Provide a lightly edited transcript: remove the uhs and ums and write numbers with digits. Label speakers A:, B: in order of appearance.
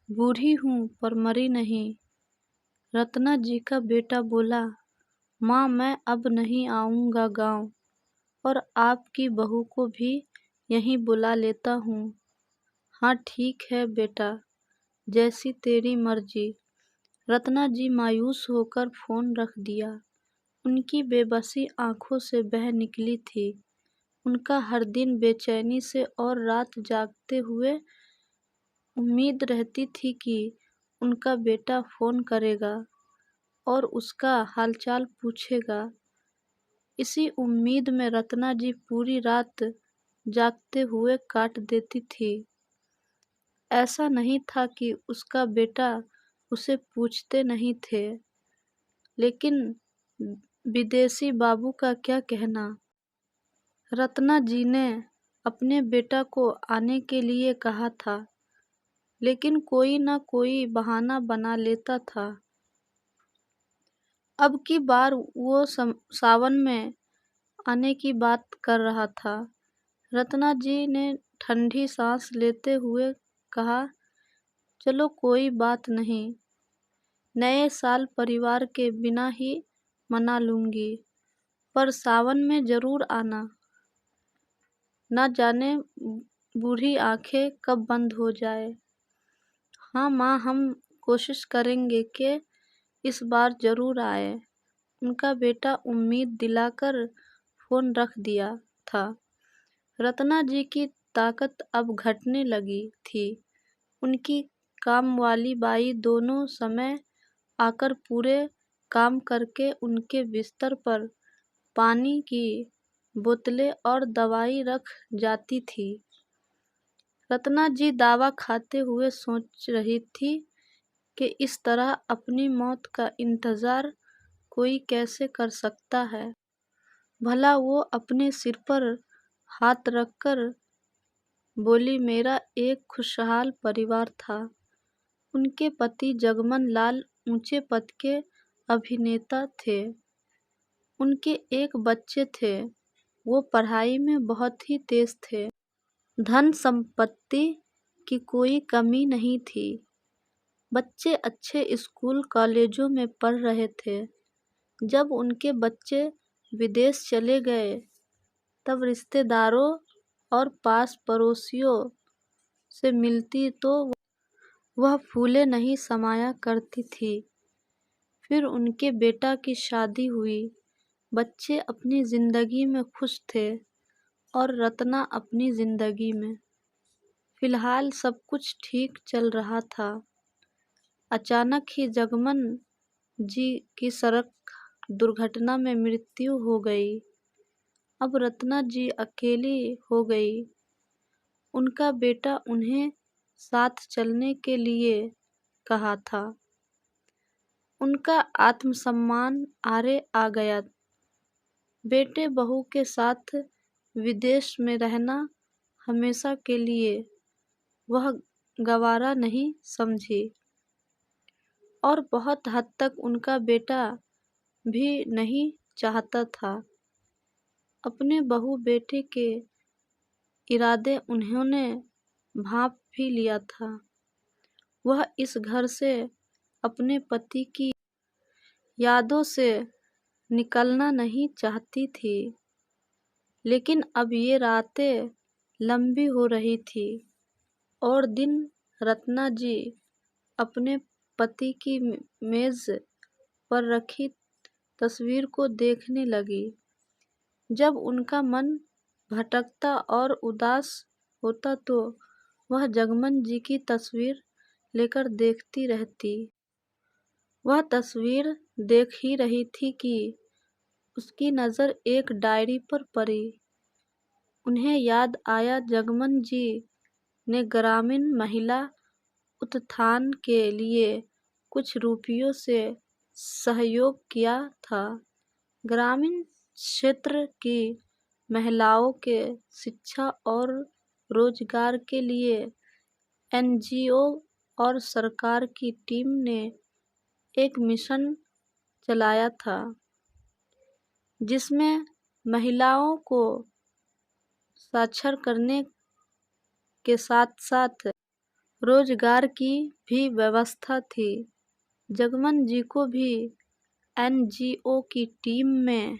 A: बूढ़ी हूँ पर मरी नहीं। रत्ना जी का बेटा बोला, माँ मैं अब नहीं आऊँगा गाँव, और आपकी बहू को भी यहीं बुला लेता हूँ। हाँ ठीक है बेटा, जैसी तेरी मर्जी। रत्ना जी मायूस होकर फोन रख दिया। उनकी बेबसी आंखों से बह निकली थी। उनका हर दिन बेचैनी से और रात जागते हुए उम्मीद रहती थी कि उनका बेटा फोन करेगा और उसका हालचाल पूछेगा। इसी उम्मीद में रत्ना जी पूरी रात जागते हुए काट देती थी। ऐसा नहीं था कि उसका बेटा उसे पूछते नहीं थे, लेकिन विदेशी बाबू का क्या कहना। रत्ना जी ने अपने बेटा को आने के लिए कहा था, लेकिन कोई न कोई बहाना बना लेता था। अब की बार वो सावन में आने की बात कर रहा था। रत्ना जी ने ठंडी सांस लेते हुए कहा, चलो कोई बात नहीं, नए साल परिवार के बिना ही मना लूंगी, पर सावन में जरूर आना। न जाने बूढ़ी आंखें कब बंद हो जाए। हाँ माँ, हम कोशिश करेंगे कि इस बार जरूर आए। उनका बेटा उम्मीद दिलाकर फोन रख दिया था। रत्ना जी की ताकत अब घटने लगी थी। उनकी काम वाली बाई दोनों समय आकर पूरे काम करके उनके बिस्तर पर पानी की बोतलें और दवाई रख जाती थी। रत्ना जी दावा खाते हुए सोच रही थी कि इस तरह अपनी मौत का इंतजार कोई कैसे कर सकता है। भला वो अपने सिर पर हाथ रखकर बोली, मेरा एक खुशहाल परिवार था। उनके पति जगमन लाल ऊंचे पद के अभिनेता थे। उनके एक बच्चे थे, वो पढ़ाई में बहुत ही तेज थे। धन संपत्ति की कोई कमी नहीं थी। बच्चे अच्छे स्कूल कॉलेजों में पढ़ रहे थे। जब उनके बच्चे विदेश चले गए, तब रिश्तेदारों और पास पड़ोसियों से मिलती तो वह फूले नहीं समाया करती थी। फिर उनके बेटा की शादी हुई। बच्चे अपनी जिंदगी में खुश थे और रत्ना अपनी जिंदगी में। फिलहाल सब कुछ ठीक चल रहा था। अचानक ही जगमन जी की सड़क दुर्घटना में मृत्यु हो गई। अब रत्ना जी अकेली हो गई। उनका बेटा उन्हें साथ चलने के लिए कहा था। उनका आत्मसम्मान आरे आ गया। बेटे बहू के साथ विदेश में रहना हमेशा के लिए वह गवारा नहीं समझी, और बहुत हद तक उनका बेटा भी नहीं चाहता था। अपने बहू बेटे के इरादे उन्होंने भांप भी लिया था। वह इस घर से अपने पति की यादों से निकलना नहीं चाहती थी, लेकिन अब ये रातें लंबी हो रही थी और दिन। रत्ना जी अपने पति की मेज पर रखी तस्वीर को देखने लगी। जब उनका मन भटकता और उदास होता तो वह जगमन जी की तस्वीर लेकर देखती रहती। वह तस्वीर देख ही रही थी कि उसकी नज़र एक डायरी पर पड़ी। उन्हें याद आया, जगमन जी ने ग्रामीण महिला उत्थान के लिए कुछ रुपयों से सहयोग किया था। ग्रामीण क्षेत्र की महिलाओं के शिक्षा और रोजगार के लिए एनजीओ और सरकार की टीम ने एक मिशन चलाया था, जिसमें महिलाओं को साक्षर करने के साथ साथ रोजगार की भी व्यवस्था थी। जगमन जी को भी एनजीओ की टीम में